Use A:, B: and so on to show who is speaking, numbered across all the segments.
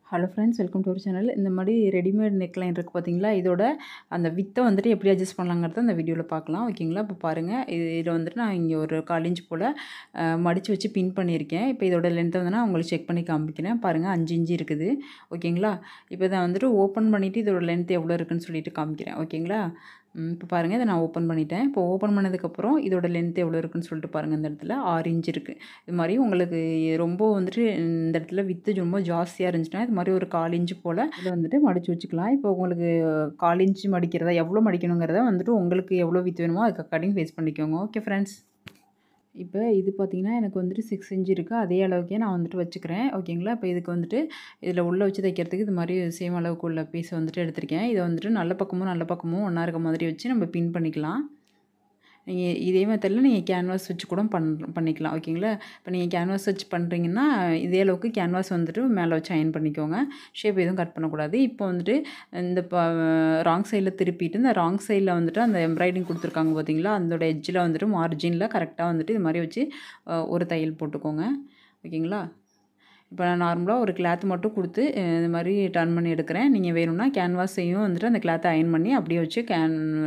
A: Hello friends, welcome to our channel. இந்த மாதிரி readymade neckline இருக்குது பார்த்தீங்களா, இதோட அந்த வித்தை வந்துட்டு எப்படி அட்ஜஸ்ட் பண்ணலாங்கிறத இந்த வீடியோவில் பார்க்கலாம். ஓகேங்களா? இப்போ பாருங்கள், இதில் வந்துட்டு நான் இங்கே ஒரு 1/4 இன்ச் போல் மடித்து வச்சு பின் பண்ணியிருக்கேன். இப்போ இதோட லென்த்தை வந்து நான் உங்களுக்கு செக் பண்ணி காமிக்கிறேன். பாருங்கள், 5 இன்ச்சு இருக்குது. ஓகேங்களா? இப்போ நான் வந்துட்டு ஓப்பன் பண்ணிவிட்டு இதோட லென்த் எவ்வளோ இருக்குதுன்னு சொல்லிட்டு காமிக்கிறேன். ஓகேங்களா? இப்போ பாருங்கள், இதை நான் ஓப்பன் பண்ணிட்டேன். இப்போ ஓப்பன் பண்ணதுக்கப்புறம் இதோட லென்த் எவ்வளோ இருக்குதுன்னு சொல்லிட்டு பாருங்கள். இந்த இடத்துல 6 இன்ச் இருக்குது. இது மாதிரி உங்களுக்கு ரொம்ப வந்துட்டு இந்த இடத்துல வித்து ரொம்ப ஜாஸ்தியாக இருந்துச்சுன்னா இது மாதிரி ஒரு 1/4 இன்ச்சு போல் இதில் வந்துட்டு மடித்து வச்சுக்கலாம். இப்போ உங்களுக்கு 1/4 இன்ச்சு மடிக்கிறதா எவ்வளோ மடிக்கணுங்கிறத வந்துட்டு உங்களுக்கு எவ்வளோ வித்து வேணுமோ அதுக்கு அக்கார்டிங் ஃபேஸ் பண்ணிக்கோங்க. ஓகே ஃப்ரெண்ட்ஸ், இப்போ இது பார்த்திங்கன்னா எனக்கு வந்துட்டு 6 இன்ச் இருக்குது. அதே அளவுக்கே நான் வந்துட்டு வச்சுக்கிறேன். ஓகேங்களா? இப்போ இதுக்கு வந்துட்டு இதில் உள்ளே வச்சு தைக்கிறதுக்கு இது மாதிரி சேம் அளவுக்கு உள்ள பீஸை வந்துட்டு எடுத்திருக்கேன். இதை வந்துட்டு நல்ல பக்கமும் ஒன்றா இருக்க மாதிரி வச்சு நம்ம பின் பண்ணிக்கலாம். நீங்கள் இதே மெத்தடில் நீங்கள் கேன்வாஸ் வச்சு கூட பண்ணிக்கலாம். ஓகேங்களா? இப்போ நீங்கள் கேன்வாஸ் வச்சு பண்ணுறீங்கன்னா இதே அளவுக்கு கேன்வாஸ் வந்துட்டு மேலே வச்சு அயன் பண்ணிக்கோங்க. ஷேப் எதுவும் கட் பண்ணக்கூடாது. இப்போ வந்துட்டு இந்த ராங் சைடில் திருப்பிட்டு இந்த ராங் சைடில் வந்துட்டு அந்த எம்ப்ராய்டிங் கொடுத்துருக்காங்க பார்த்தீங்களா, அதோட எட்ஜில் வந்துட்டு மார்ஜினில் கரெக்டாக வந்துட்டு இது மாதிரி வச்சு ஒரு தையல் போட்டுக்கோங்க. ஓகேங்களா? இப்போ நான் நார்மலாக ஒரு கிளாத் மட்டும் கொடுத்து இது மாதிரி டர்ன் பண்ணி எடுக்கிறேன். நீங்கள் வேணும்னா கேன்வாஸையும் வந்துட்டு அந்த கிளாத்தை அயன் பண்ணி அப்படியே வச்சு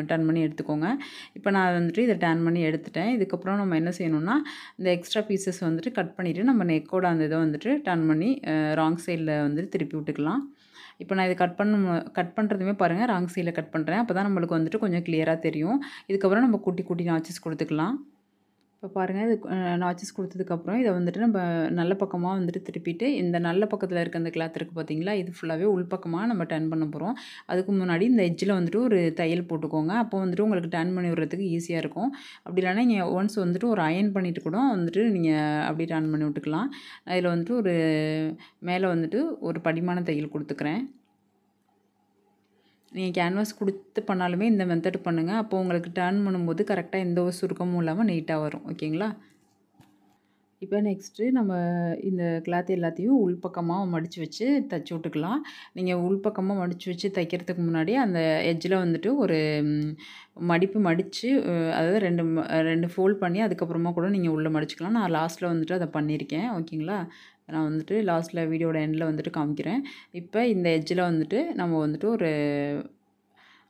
A: டர்ன் பண்ணி எடுத்துக்கோங்க. இப்போ நான் வந்துட்டு இதை டர்ன் பண்ணி எடுத்துட்டேன். இதுக்கப்புறம் நம்ம என்ன செய்யணும்னா இந்த எக்ஸ்ட்ரா பீசஸ் வந்துட்டு கட் பண்ணிவிட்டு நம்ம நெக்கோட அந்த இதை வந்துட்டு டர்ன் பண்ணி ராங் சைடில் வந்துட்டு திருப்பி விட்டுக்கலாம். இப்போ நான் இதை கட் பண்ணுறதுமே பாருங்கள், ராங் சைடில் கட் பண்ணுறேன். அப்போ தான் நம்மளுக்கு வந்துட்டு கொஞ்சம் கிளியராக தெரியும். இதுக்கப்புறம் நம்ம குட்டி குட்டி நாச்சஸ் கொடுத்துக்கலாம். இப்போ பாருங்கள், இது நாச்சஸ் கொடுத்ததுக்கப்புறம் இதை வந்துட்டு நம்ம நல்ல பக்கமாக வந்துட்டு திருப்பிட்டு இந்த நல்ல பக்கத்தில் இருக்க அந்த கிளாத் இருக்குது பார்த்தீங்களா, இது ஃபுல்லாகவே உள்பக்கமாக நம்ம டர்ன் பண்ண போகிறோம். அதுக்கு முன்னாடி இந்த எட்ஜில் வந்துட்டு ஒரு தையல் போட்டுக்கோங்க. அப்போ வந்துட்டு உங்களுக்கு டர்ன் பண்ணி விடுறதுக்கு ஈஸியாக இருக்கும். அப்படி இல்லைனா நீங்கள் ஒன்ஸ் வந்துட்டு ஒரு அயன் பண்ணிவிட்டு கூட வந்துட்டு நீங்கள் அப்படியே டர்ன் பண்ணி விட்டுக்கலாம். அதில் வந்துட்டு ஒரு மேலே வந்துட்டு ஒரு படிமான தையல் கொடுத்துக்கிறேன். நீங்கள் கேன்வாஸ் கொடுத்து பண்ணாலுமே இந்த மெத்தட் பண்ணுங்கள். அப்போது உங்களுக்கு டர்ன் பண்ணும்போது கரெக்டாக எந்த ஒரு சுருக்கமும் இல்லாமல் நீட்டாக வரும். ஓகேங்களா? இப்போ நெக்ஸ்ட்டு நம்ம இந்த கிளாத் எல்லாத்தையும் உள்பக்கமாக மடித்து வச்சு தைச்சி விட்டுக்கலாம். நீங்கள் உள்பக்கமாக மடித்து வச்சு தைக்கிறதுக்கு முன்னாடி அந்த எட்ஜில் வந்துட்டு ஒரு மடிப்பு மடித்து அதாவது 2 ஃபோல்ட் பண்ணி அதுக்கப்புறமா கூட நீங்கள் உள்ளே மடிச்சுக்கலாம். நான் லாஸ்ட்டில் வந்துட்டு அதை பண்ணியிருக்கேன். ஓகேங்களா? நான் வந்துட்டு லாஸ்ட்டில் வீடியோட எண்டில் வந்துட்டு காமிக்கிறேன். இப்போ இந்த எட்ஜில் வந்துட்டு நம்ம வந்துட்டு ஒரு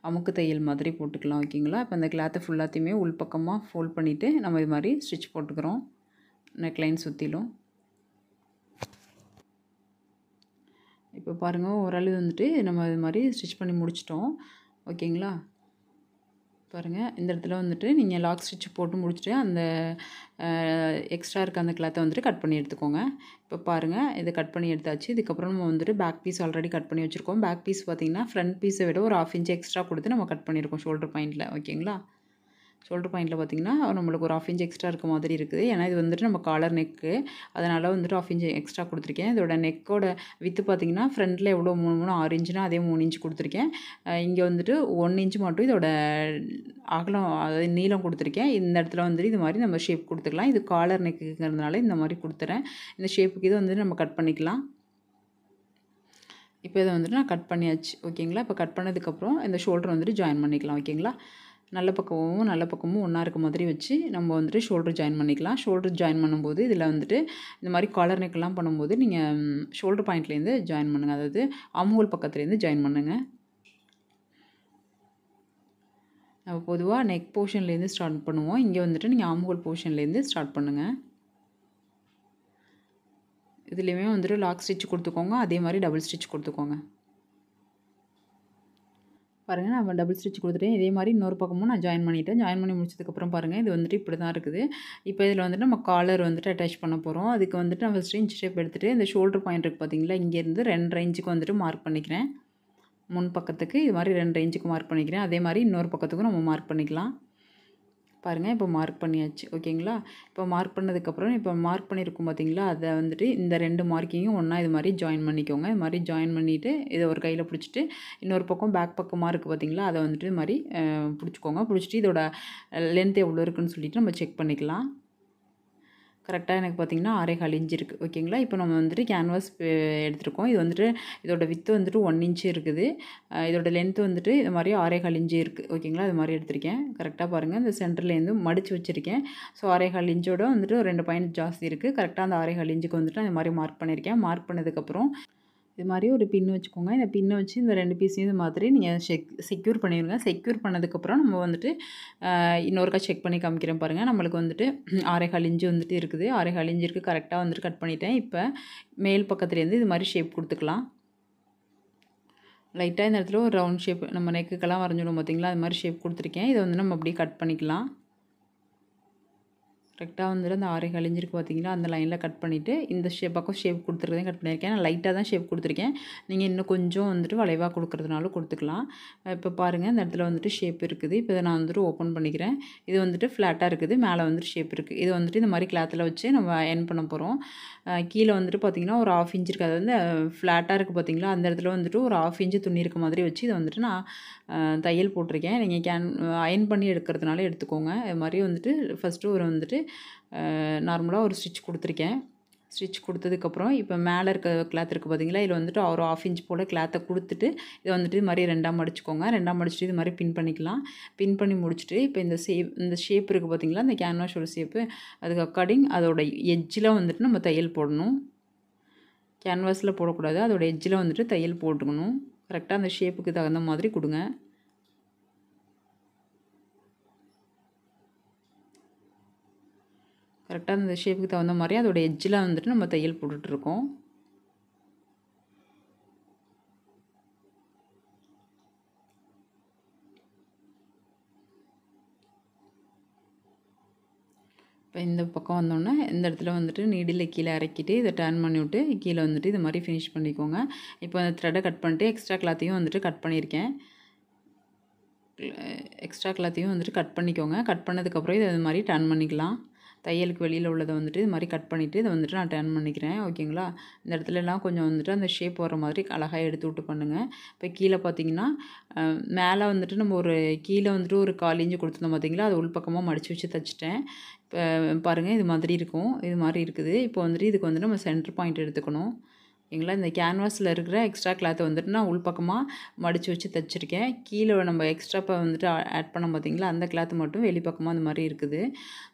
A: அமுக்கு தையல் மாதிரி போட்டுக்கலாம். ஓகேங்களா? இப்போ இந்த கிளாத்தை ஃபுல்லாத்தையுமே உள்பக்கமாக ஃபோல்ட் பண்ணிவிட்டு நம்ம இது மாதிரி ஸ்டிச் போட்டுக்கிறோம் நெக்லைன் சுற்றிலும். இப்போ பாருங்கள், ஓரளவு வந்துட்டு நம்ம இது மாதிரி ஸ்டிச் பண்ணி முடிச்சிட்டோம். ஓகேங்களா? பாருங்கள், இந்த இடத்துல வந்துட்டு நீங்கள் லாக் ஸ்டிச் போட்டு முடிச்சுட்டு அந்த எக்ஸ்ட்ரா இருக்க அந்த கிளாத்தை வந்துட்டு கட் பண்ணி எடுத்துக்கோங்க. இப்போ பாருங்கள், இதை கட் பண்ணி எடுத்தாச்சு. இதுக்கப்புறம் நம்ம வந்துட்டு பேக் பீஸ் ஆல்ரெடி கட் பண்ணி வச்சுருக்கோம். பேக் பீஸ் பார்த்திங்கன்னா ஃப்ரண்ட் பீஸை விட ஒரு 1/2 இன்ச் எக்ஸ்ட்ரா கொடுத்து நம்ம கட் பண்ணியிருக்கோம் ஷோல்டர் பாயிண்டில். ஓகேங்களா? ஷோல்டர் பாயிண்டில் பார்த்திங்கன்னா நம்மளுக்கு ஒரு 1/2 இன்ச் எக்ஸ்ட்ரா இருக்க மாதிரி இருக்குது. ஏன்னா இது வந்துட்டு நம்ம காலர் நெக்கு, அதனால் வந்துட்டு 1/2 இன்ச் எக்ஸ்ட்ரா கொடுத்துருக்கேன். இதோட நெக்கோட வித்து பார்த்திங்கன்னா ஃப்ரண்ட்டில் எவ்வளோ 6 இன்ச்சுனா அதே 3 இன்ச் கொடுத்துருக்கேன். இங்கே வந்துட்டு 1 இன்ச் மட்டும் இதோட அகலம் அதாவது நீளம் கொடுத்துருக்கேன். இந்த இடத்துல வந்துட்டு இது மாதிரி நம்ம ஷேப் கொடுத்துக்கலாம். இது காலர் நெக்குங்கிறதுனால இந்த மாதிரி கொடுத்துறேன். இந்த ஷேப்புக்கு இது வந்துட்டு நம்ம கட் பண்ணிக்கலாம். இப்போ இதை வந்துட்டு நான் கட் பண்ணியாச்சு. ஓகேங்களா? இப்போ கட் பண்ணதுக்கப்புறம் இந்த ஷோல்டர் வந்துட்டு ஜாயின் பண்ணிக்கலாம். ஓகேங்களா? நல்ல பக்கமும் ஒன்றா இருக்க மாதிரி வச்சு நம்ம வந்துட்டு ஷோல்டர் ஜாயின் பண்ணிக்கலாம். ஷோல்டர் ஜாயின் பண்ணும்போது இதில் வந்துட்டு இந்த மாதிரி காலர் நெக்கெல்லாம் பண்ணும்போது நீங்கள் ஷோல்டர் பாயிண்ட்லேருந்து ஜாயின் பண்ணுங்கள். அதாவது ஆம்ஹோல் பக்கத்துலேருந்து ஜாயின் பண்ணுங்கள். நம்ம பொதுவாக நெக் போர்ஷன்லேருந்து ஸ்டார்ட் பண்ணுவோம். இங்கே வந்துட்டு நீங்கள் ஆம்ஹோல் போர்ஷன்லேருந்து ஸ்டார்ட் பண்ணுங்கள். இதுலேயுமே வந்துட்டு லாக் ஸ்டிச் கொடுத்துக்கோங்க. அதே மாதிரி டபுள் ஸ்டிச் கொடுத்துக்கோங்க. பாருங்கள், நம்ம டபுள் ஸ்டிச் கொடுத்துட்டேன். இதே மாதிரி இன்னொரு பக்கமும் நான் ஜாயின் பண்ணிவிட்டேன். ஜாயின் பண்ணி முடிச்சதுக்கப்புறம் பாருங்கள், இது வந்துட்டு இப்படி தான் இருக்குது. இப்போ இதில் வந்துட்டு நம்ம காலர் வந்துட்டு அட்டாச் பண்ண போகிறோம். அதுக்கு வந்துட்டு நான் ஃபஸ்ட்டு இன்ச் ஷேப் எடுத்துகிட்டு இந்த ஷோல்டர் பாயிண்ட் இருக்குது பார்த்தீங்களா, இங்கேருந்து 2.5 இன்ச்சுக்கு வந்துட்டு மார்க் பண்ணிக்கிறேன். முன் பக்கத்துக்கு இது மாதிரி 2.5 இன்ச்சுக்கு மார்க் பண்ணிக்கிறேன். அதே மாதிரி இன்னொரு பக்கத்துக்கும் நம்ம மார்க் பண்ணிக்கலாம். பாருங்கள், இப்போ மார்க் பண்ணியாச்சு. ஓகேங்களா? இப்போ மார்க் பண்ணதுக்கப்புறம் இப்போ மார்க் பண்ணியிருக்கோம் பார்த்தீங்களா, அதை வந்துட்டு இந்த 2 மார்க்கிங்கும் ஒன்றா இது மாதிரி ஜாயின் பண்ணிக்கோங்க. இது மாதிரி ஜாயின் பண்ணிவிட்டு இதை ஒரு கையில் பிடிச்சிட்டு இன்னொரு பக்கம் பேக் பக்கமாக இருக்குது பார்த்தீங்களா, அதை வந்துட்டு இது மாதிரி பிடிச்சிக்கோங்க. பிடிச்சிட்டு இதோட லென்த் எவ்வளோ இருக்குதுன்னு சொல்லிவிட்டு நம்ம செக் பண்ணிக்கலாம். கரெக்டாக எனக்கு பார்த்திங்கன்னா 6.25 இன்ச் இருக்குது. ஓகேங்களா? இப்போ நம்ம வந்துட்டு கேன்வாஸ் எடுத்துருக்கோம். இது வந்துட்டு இதோட வித்து வந்துட்டு 1 இன்ச் இருக்குது. இதோட லென்த்து வந்துட்டு இது மாதிரி 6.25 இன்ச் இருக்குது. ஓகேங்களா? இது மாதிரி எடுத்திருக்கேன். கரெக்டாக பாருங்கள், இந்த சென்டர்லேருந்து மடித்து வச்சுருக்கேன். ஸோ 6.25 இன்ச்சோட வந்துட்டு ஒரு 2 பாயிண்ட் ஜாஸ்தி இருக்குது. கரெக்டாக அந்த 6.25 இன்ச்சுக்கு வந்துட்டு நான் இது மாதிரி மார்க் பண்ணியிருக்கேன். மார்க் பண்ணதுக்கப்புறம் இது மாதிரி ஒரு பின் வச்சுக்கோங்க. இந்த பின்னை வச்சு இந்த 2 பீஸையும் இது மாதிரி நீங்கள் செக்யூர் பண்ணிடுங்க. செக்யூர் பண்ணதுக்கப்புறம் நம்ம வந்துட்டு இன்னொருக்கா செக் பண்ணி காமிக்கிறேன் பாருங்கள். நம்மளுக்கு வந்துட்டு 6.25 இன்ச்சு வந்துட்டு இருக்குது. 6.25 இன்ச்சு இருக்குது. கரெக்டாக வந்துட்டு கட் பண்ணிட்டேன். இப்போ மேல் பக்கத்துலேருந்து இது மாதிரி ஷேப் கொடுத்துக்கலாம். லைட்டாக இந்த இடத்துல ஒரு ரவுண்ட் ஷேப் நம்ம நெக்குக்கெல்லாம் வரைஞ்சிடும் பார்த்தீங்களா, அது மாதிரி ஷேப் கொடுத்துருக்கேன். இதை வந்து நம்ம அப்படியே கட் பண்ணிக்கலாம். கரெக்டாக வந்துட்டு அந்த 6.25 இன்ச்சு இருக்குது பார்த்தீங்களா, அந்த லைனில் கட் பண்ணிவிட்டு இந்த பக்கம் ஷேப் கொடுத்துருக்கேன் கட் பண்ணியிருக்கேன். நான் லைட்டாக தான் ஷேப் கொடுத்துருக்கேன். நீங்கள் இன்னும் கொஞ்சம் வந்துட்டு வளைவாக கொடுக்குறதுனாலும் கொடுத்துக்கலாம். இப்போ பாருங்கள் இந்த இடத்துல வந்துட்டு ஷேப் இருக்குது. இப்போ இதை நான் வந்துட்டு ஓப்பன் பண்ணிக்கிறேன். இது வந்துட்டு ஃப்ளாட்டாக இருக்குது. மேலே வந்துட்டு ஷேப் இருக்குது. இது வந்துட்டு இந்த மாதிரி கிளாத்தில் வச்சு நம்ம அயர்ன் பண்ண போகிறோம். கீழே வந்துட்டு பார்த்திங்கன்னா ஒரு 1/2 இன்ச் இருக்குது. அது வந்து ஃப்ளாட்டாக இருக்குது பார்த்தீங்களா, அந்த இடத்துல வந்துட்டு ஒரு 1/2 இன்ச்சு துணி இருக்க மாதிரி வச்சு இதை வந்துட்டு நான் தையல் போட்டிருக்கேன். நீங்கள் அயர்ன் பண்ணி எடுக்கிறதுனால எடுத்துக்கோங்க. இது மாதிரி வந்துட்டு ஃபஸ்ட்டு ஒரு வந்துட்டு நார்மலாக ஒரு ஸ்டிச் கொடுத்துருக்கேன். ஸ்டிச் கொடுத்ததுக்கப்புறம் இப்போ மேலே இருக்க கிளாத் இருக்குது பார்த்தீங்களா, இதில் வந்துட்டு ஒரு 1/2 இன்ச் போல் கிளாத்தை கொடுத்துட்டு இதை வந்துட்டு இது மாதிரி 2ஆக மடிச்சுக்கோங்க. 2ஆக மடிச்சுட்டு இது மாதிரி பின் பண்ணிக்கலாம். பின் பண்ணி முடிச்சுட்டு இப்போ இந்த ஷேப் இருக்குது பார்த்தீங்களா, இந்த கேன்வாஷோட ஷேப்பு, அதுக்கு அக்கார்டிங் அதோட எட்ஜில் வந்துட்டு நம்ம தையல் போடணும். கேன்வாஸில் போடக்கூடாது, அதோட எட்ஜில் வந்துட்டு தையல் போட்டுக்கணும். கரெக்டாக அந்த ஷேப்புக்கு தகுந்த மாதிரி கொடுங்க. கரெக்டாக அந்த ஷேப்புக்கு தகுந்த மாதிரி அதோட எட்ஜில் வந்துட்டு நம்ம தையல் போட்டுட்ருக்கோம். இப்போ இந்த பக்கம் வந்தோடனே இந்த இடத்துல வந்துட்டு நீடில் கீழே இறக்கிட்டு இதை டர்ன் பண்ணி விட்டு கீழே வந்துட்டு இது மாதிரி ஃபினிஷ் பண்ணிக்கோங்க. இப்போ அந்த த்ரெட்டை கட் பண்ணிட்டு எக்ஸ்ட்ரா கிளாத்தையும் வந்துட்டு கட் பண்ணியிருக்கேன். எக்ஸ்ட்ரா கிளாத்தையும் வந்துட்டு கட் பண்ணிக்கோங்க. கட் பண்ணதுக்கப்புறம் இதை இது மாதிரி டர்ன் பண்ணிக்கலாம். தையலுக்கு வெளியில் உள்ளதை வந்துட்டு இது மாதிரி கட் பண்ணிவிட்டு இதை வந்துட்டு நான் டர்ன் பண்ணிக்கிறேன். ஓகேங்களா, இந்த இடத்துலலாம் கொஞ்சம் வந்துட்டு அந்த ஷேப் வர மாதிரி அழகாக எடுத்து விட்டு பண்ணுங்கள். இப்போ கீழே பார்த்தீங்கன்னா மேலே வந்துட்டு நம்ம ஒரு கீழே வந்துட்டு ஒரு 1/4 இன்ச்சு கொடுத்துருந்தோம் பார்த்தீங்களா, அது உள்பக்கமாக மடித்து வச்சு தைச்சிட்டேன். இப்போ பாருங்கள் இது மாதிரி இருக்கும். இது மாதிரி இருக்குது. இப்போ வந்துட்டு இதுக்கு வந்துட்டு நம்ம சென்டர் பாயிண்ட் எடுத்துக்கணும். ஓகேங்களா, இந்த கேன்வாஸில் இருக்கிற எக்ஸ்ட்ரா கிளாத்தை வந்துட்டு நான் உள்பக்கமாக மடித்து வச்சு தைச்சிருக்கேன். கீழே நம்ம எக்ஸ்ட்ரா இப்போ வந்துட்டு ஆட் பண்ணோம் பார்த்தீங்களா, அந்த கிளாத்து மட்டும் வெளிப்பக்கமாக அந்த மாதிரி இருக்குது.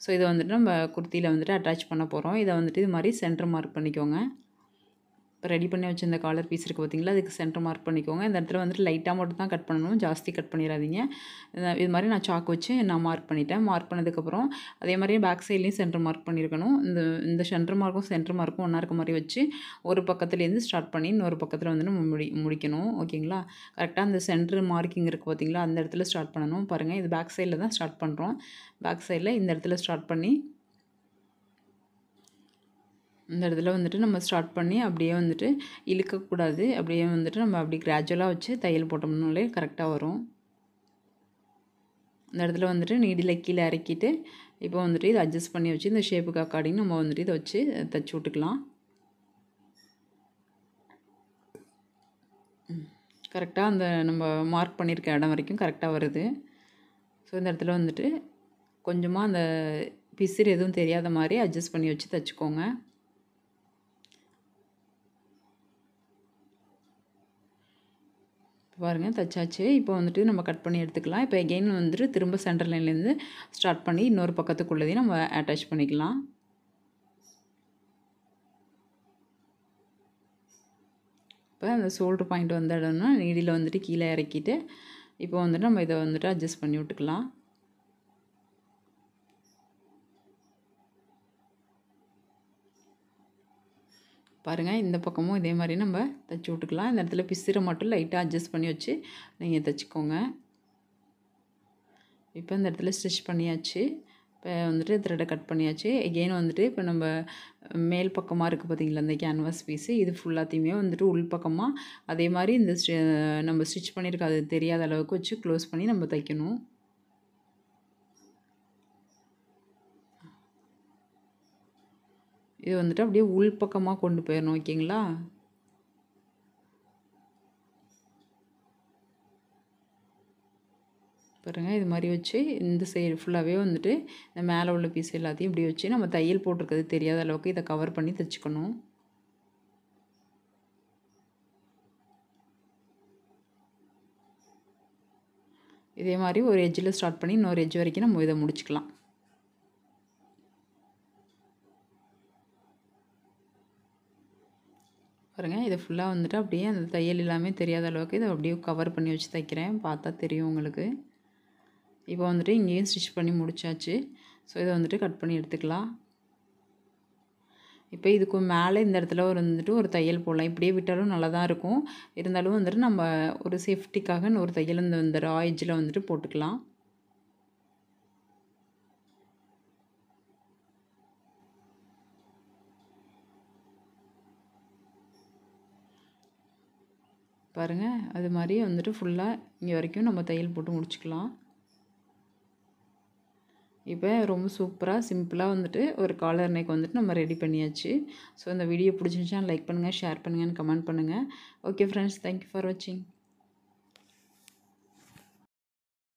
A: ஸோ இதை வந்துட்டு நம்ம குர்த்தியில் வந்துட்டு அட்டாச் பண்ண போகிறோம். இதை வந்துட்டு இது மாதிரி சென்டர் மார்க் பண்ணிக்கோங்க. இப்போ ரெடி பண்ணி வச்சுருந்த காலர் பீஸ் இருக்குது பார்த்தீங்களா, அதுக்கு சென்டர் மார்க் பண்ணிக்கோங்க. இந்த இடத்துல வந்துட்டு லைட்டாக மட்டும் தான் கட் பண்ணணும், ஜாஸ்தி கட் பண்ணிடாதீங்க. இது மாதிரி நான் சாக்கு வச்சு நான் மார்க் பண்ணிட்டேன். மார்க் பண்ணதுக்கப்புறம் அதே மாதிரியே பேக் சைட்லேயும் சென்டர் மார்க் பண்ணியிருக்கணும். இந்த சென்டர் மார்க்கும் ஒன்றா இருக்க மாதிரி வச்சு ஒரு பக்கத்துலேருந்து ஸ்டார்ட் பண்ணி இன்னொரு பக்கத்தில் வந்து நம்ம முடிக்கணும். ஓகேங்களா, கரெக்டாக அந்த சென்டர் மார்க்கிங் இருக்குது பார்த்தீங்களா, அந்த இடத்துல ஸ்டார்ட் பண்ணணும். பாருங்கள் இது பேக் சைடில் தான் ஸ்டார்ட் பண்ணுறோம். பேக் சைடில் இந்த இடத்துல ஸ்டார்ட் பண்ணி இந்த இடத்துல வந்துட்டு நம்ம ஸ்டார்ட் பண்ணி அப்படியே வந்துட்டு இழுக்கக்கூடாது. அப்படியே வந்துட்டு நம்ம அப்படி கிராஜுவலாக வச்சு தையல் போட்டோம்னாலே கரெக்டாக வரும். இந்த இடத்துல வந்துட்டு நீடில் கீழே இறக்கிட்டு இப்போ வந்துட்டு இதை அட்ஜஸ்ட் பண்ணி வச்சு இந்த ஷேப்புக்கு அக்கார்டிங் நம்ம வந்துட்டு இதை வச்சு தைச்சி விட்டுக்கலாம். கரெக்டாக அந்த நம்ம மார்க் பண்ணியிருக்க இடம் வரைக்கும் கரெக்டாக வருது. ஸோ இந்த இடத்துல வந்துட்டு கொஞ்சமாக அந்த பிசிறு எதுவும் தெரியாத மாதிரி அட்ஜஸ்ட் பண்ணி வச்சு தைச்சிக்கோங்க. பாருங்கள் தைச்சாச்சு. இப்போ வந்துட்டு நம்ம கட் பண்ணி எடுத்துக்கலாம். இப்போ எகெயின் வந்துட்டு திரும்ப சென்டர் லைன்லேருந்து ஸ்டார்ட் பண்ணி இன்னொரு பக்கத்துக்குள்ளதையும் நம்ம அட்டாச் பண்ணிக்கலாம். இப்போ அந்த ஷோல்டர் பாயிண்ட் வந்த இடம்னா நீடியில் வந்துட்டு கீழே இறக்கிட்டு இப்போ வந்துட்டு நம்ம இதை வந்துட்டு அட்ஜஸ்ட் பண்ணி விட்டுக்கலாம். பாருங்கள் இந்த பக்கமும் இதே மாதிரி நம்ம தைச்சி விட்டுக்கலாம். இந்த இடத்துல பிசிறை மட்டும் லைட்டாக அட்ஜஸ்ட் பண்ணி வச்சு நீங்கள் தைச்சிக்கோங்க. இப்போ இந்த இடத்துல ஸ்டிச் பண்ணியாச்சு. இப்போ வந்துட்டு த்ரெட்டை கட் பண்ணியாச்சு. எகெயின் வந்துட்டு இப்போ நம்ம மேல் பக்கமாக இருக்குது பார்த்திங்களா இந்த கேன்வாஸ் பீஸு, இது ஃபுல்லாத்தையுமே வந்துட்டு உள் பக்கமாக அதே மாதிரி இந்த நம்ம ஸ்டிச் பண்ணியிருக்க அது தெரியாத அளவுக்கு வச்சு க்ளோஸ் பண்ணி நம்ம தைக்கணும். இது வந்துட்டு அப்படியே உள் பக்கமாக கொண்டு போயிடணும். ஓகேங்களா, பாருங்கள் இது மாதிரி வச்சு இந்த சைடு ஃபுல்லாகவே வந்துட்டு இந்த மேலே உள்ள பீஸ் எல்லாத்தையும் இப்படி வச்சு நம்ம தையல் போட்டிருக்கிறது தெரியாத அளவுக்கு இதை கவர் பண்ணி தைச்சிக்கணும். இதே மாதிரி ஒரு எட்ஜில் ஸ்டார்ட் பண்ணி இன்னொரு எட்ஜ் வரைக்கும் நம்ம இதை முடிச்சுக்கலாம். பாருங்கள் இதை ஃபுல்லாக வந்துட்டு அப்படியே அந்த தையல் எல்லாமே தெரியாத அளவுக்கு இதை அப்படியே கவர் பண்ணி வச்சு தைக்கிறேன். பார்த்தா தெரியும் உங்களுக்கு. இப்போ வந்துட்டு இங்கேயும் ஸ்டிச் பண்ணி முடிச்சாச்சு. ஸோ இதை வந்துட்டு கட் பண்ணி எடுத்துக்கலாம். இப்போ இதுக்கு மேலே இந்த இடத்துல வந்துட்டு ஒரு தையல் போடலாம். இப்படியே விட்டாலும் நல்லா தான் இருக்கும். இருந்தாலும் வந்துட்டு நம்ம ஒரு சேஃப்டிக்காக ஒரு தையல் இந்த ரா எட்ஜில் வந்துட்டு போட்டுக்கலாம். பாருங்கள், அது மாதிரி வந்துட்டு ஃபுல்லாக இங்கே வரைக்கும் நம்ம தையல் போட்டு முடிச்சுக்கலாம். இப்போ ரொம்ப சூப்பராக சிம்பிளாக வந்துட்டு ஒரு காலர் நெக் வந்துட்டு நம்ம ரெடி பண்ணியாச்சு. ஸோ இந்த வீடியோ பிடிச்சிருந்துச்சுன்னா லைக் பண்ணுங்கள், ஷேர் பண்ணுங்கன்னு கமெண்ட் பண்ணுங்கள். ஓகே ஃப்ரெண்ட்ஸ், தேங்க்யூ ஃபார் வாட்சிங்.